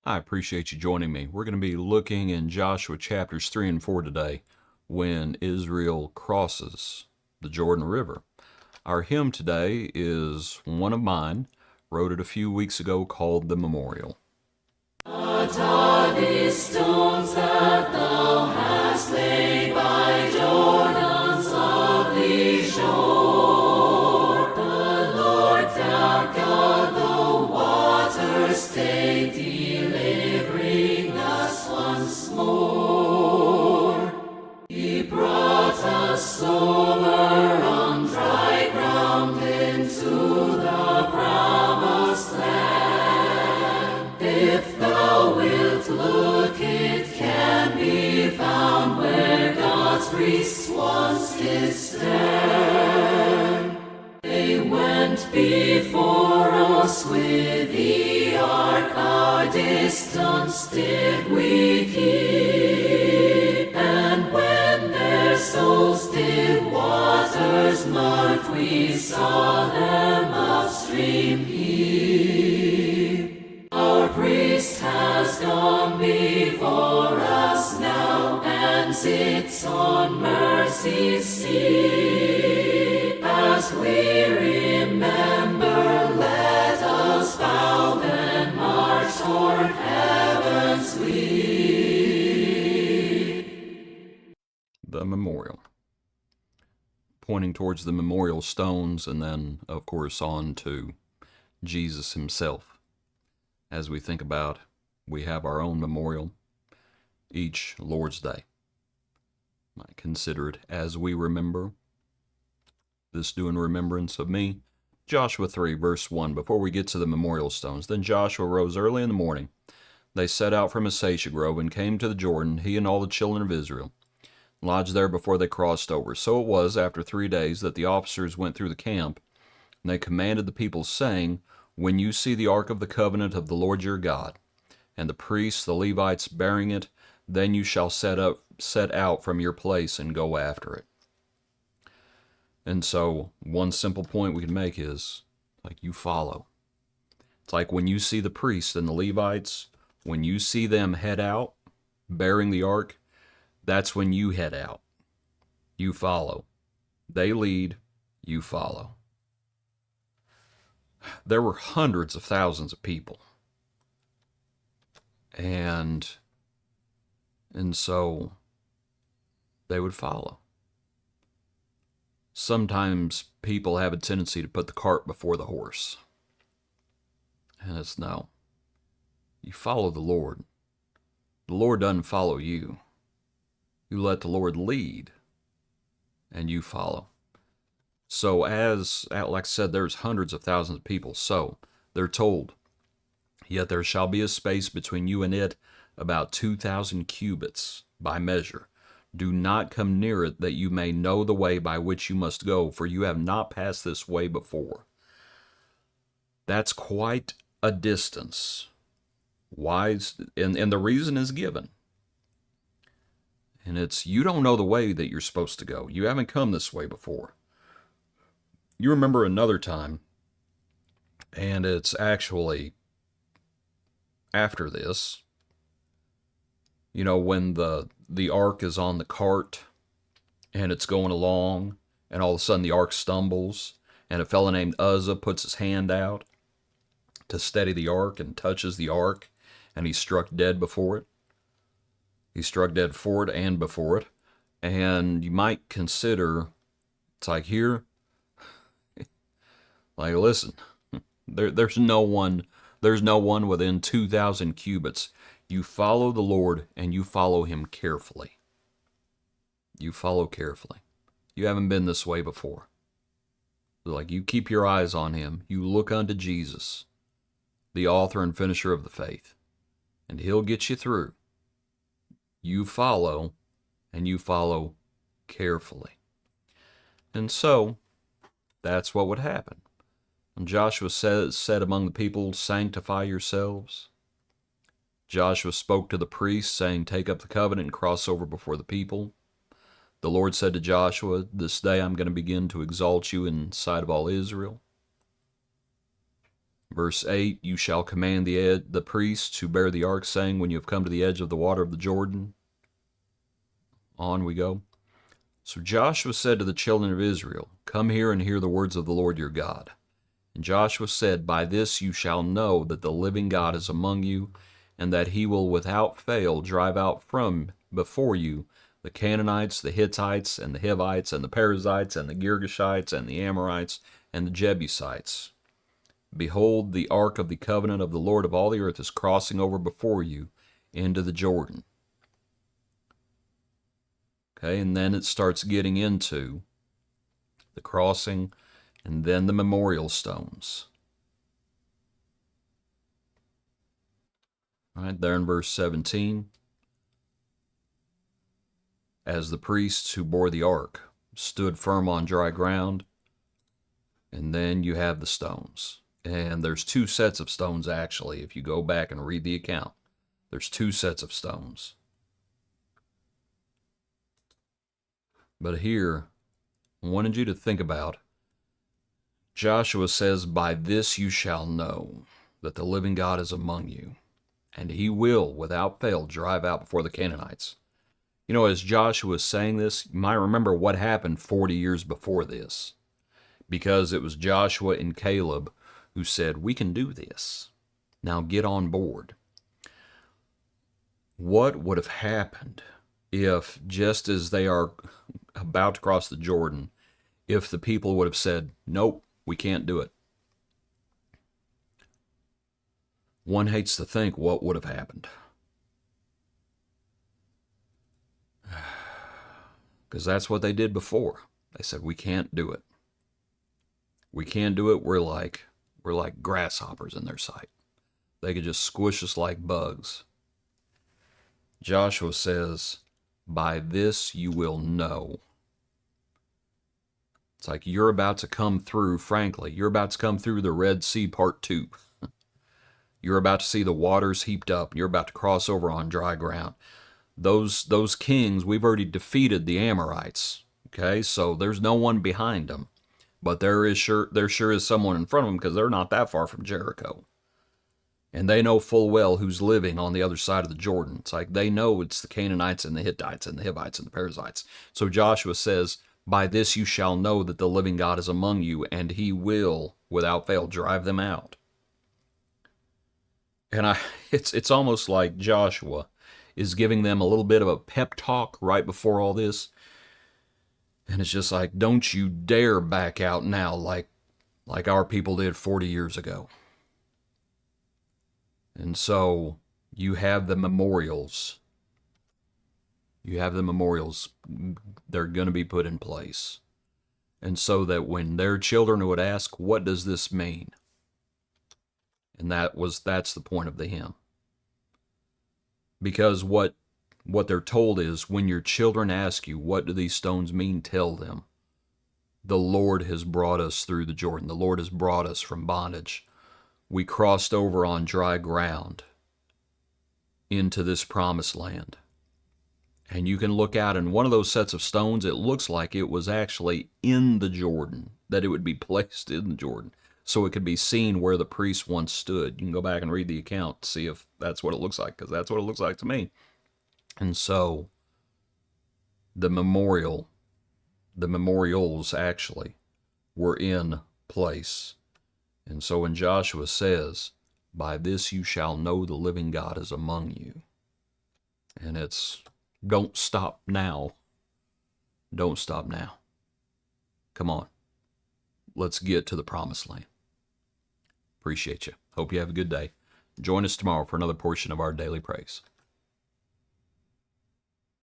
I appreciate you joining me. We're going to be looking in Joshua chapters 3 and 4 today when Israel crosses the Jordan River. Our hymn today is one of mine, wrote it a few weeks ago, called The Memorial. What are these stones that thou hast laid by Jordan's lovely shore? The Lord thou God, the waters stayed, delivering us once more. He brought us over on dry ground into the promised land. If thou wilt look, it can be found where God's priests once did stand. They went before us with the ark, our distance did we keep, and when their souls did waters mark, we saw them upstream heave. Our priest has gone before us now, and sits on mercy's seat. As we remember, let us bow, then march toward heaven's sweet. The Memorial. Pointing towards the memorial stones and then, of course, on to Jesus himself. As we think about, we have our own memorial each Lord's Day. I consider it as we remember. This do in remembrance of me. Joshua 3, verse 1, before we get to the memorial stones. Then Joshua rose early in the morning. They set out from Acacia Grove and came to the Jordan, he and all the children of Israel, lodged there before they crossed over. So it was, after 3 days, that the officers went through the camp, and they commanded the people, saying, When you see the ark of the covenant of the Lord your God, and the priests, the Levites, bearing it, then you shall set out from your place and go after it. And so, one simple point we can make is, like, you follow. It's like when you see the priests and the Levites, when you see them head out, bearing the ark, that's when you head out. You follow. They lead, you follow. There were hundreds of thousands of people. And so they would follow. Sometimes people have a tendency to put the cart before the horse. And it's no. You follow the Lord. The Lord doesn't follow you. You let the Lord lead, and you follow. So like I said, there's hundreds of thousands of people. So they're told, yet there shall be a space between you and it, about 2,000 cubits by measure. Do not come near it, that you may know the way by which you must go, for you have not passed this way before. That's quite a distance. And the reason is given. And it's, you don't know the way that you're supposed to go. You haven't come this way before. You remember another time, and it's actually after this, when the ark is on the cart, and it's going along, and all of a sudden the ark stumbles, and a fellow named Uzzah puts his hand out to steady the ark and touches the ark, and he's struck dead before it. He struck dead for it and before it. And you might consider, it's like here, like, listen, there's no one within 2,000 cubits. You follow the Lord, and you follow him carefully. You follow carefully. You haven't been this way before. Like, you keep your eyes on him. You look unto Jesus, the author and finisher of the faith, and he'll get you through. You follow, and you follow carefully. And so, that's what would happen. And Joshua said among the people, Sanctify yourselves. Joshua spoke to the priests, saying, Take up the covenant and cross over before the people. The Lord said to Joshua, This day I'm going to begin to exalt you in sight of all Israel. Verse 8, you shall command the priests who bear the ark, saying, when you have come to the edge of the water of the Jordan. On we go. So Joshua said to the children of Israel, come here and hear the words of the Lord your God. And Joshua said, by this you shall know that the living God is among you, and that he will without fail drive out from before you the Canaanites, the Hittites, and the Hivites, and the Perizzites, and the Girgashites, and the Amorites, and the Jebusites. Behold, the ark of the covenant of the Lord of all the earth is crossing over before you into the Jordan. Okay, and then it starts getting into the crossing and then the memorial stones. All right, there in verse 17. As the priests who bore the ark stood firm on dry ground, and then you have the stones. And there's two sets of stones, actually. If you go back and read the account, there's two sets of stones. But here, I wanted you to think about, Joshua says, by this you shall know that the living God is among you, and he will, without fail, drive out before the Canaanites. You know, as Joshua is saying this, you might remember what happened 40 years before this, because it was Joshua and Caleb who said, we can do this. Now get on board. What would have happened if, just as they are about to cross the Jordan, if the people would have said, nope, we can't do it? One hates to think what would have happened. Because that's what they did before. They said, we can't do it. We can't do it. We're like grasshoppers in their sight. They could just squish us like bugs. Joshua says, by this you will know. It's like you're about to come through, frankly, you're about to come through the Red Sea Part 2. You're about to see the waters heaped up. You're about to cross over on dry ground. Those kings, we've already defeated the Amorites. Okay, so there's no one behind them. But there sure is someone in front of them, because they're not that far from Jericho. And they know full well who's living on the other side of the Jordan. It's like they know it's the Canaanites and the Hittites and the Hivites and the Perizzites. So Joshua says, by this you shall know that the living God is among you, and he will, without fail, drive them out. And it's almost like Joshua is giving them a little bit of a pep talk right before all this. And it's just like, don't you dare back out now like our people did 40 years ago. And so you have the memorials. You have the memorials. They're going to be put in place. And so that when their children would ask, what does this mean? And that's the point of the hymn. Because what they're told is, when your children ask you, what do these stones mean? Tell them, the Lord has brought us through the Jordan. The Lord has brought us from bondage. We crossed over on dry ground into this promised land. And you can look out, and one of those sets of stones, it looks like it was actually in the Jordan, that it would be placed in the Jordan, so it could be seen where the priests once stood. You can go back and read the account to see if that's what it looks like, because that's what it looks like to me. And so the memorials actually were in place. And so when Joshua says, by this you shall know the living God is among you, and it's, don't stop now. Don't stop now. Come on. Let's get to the promised land. Appreciate you. Hope you have a good day. Join us tomorrow for another portion of our daily praise.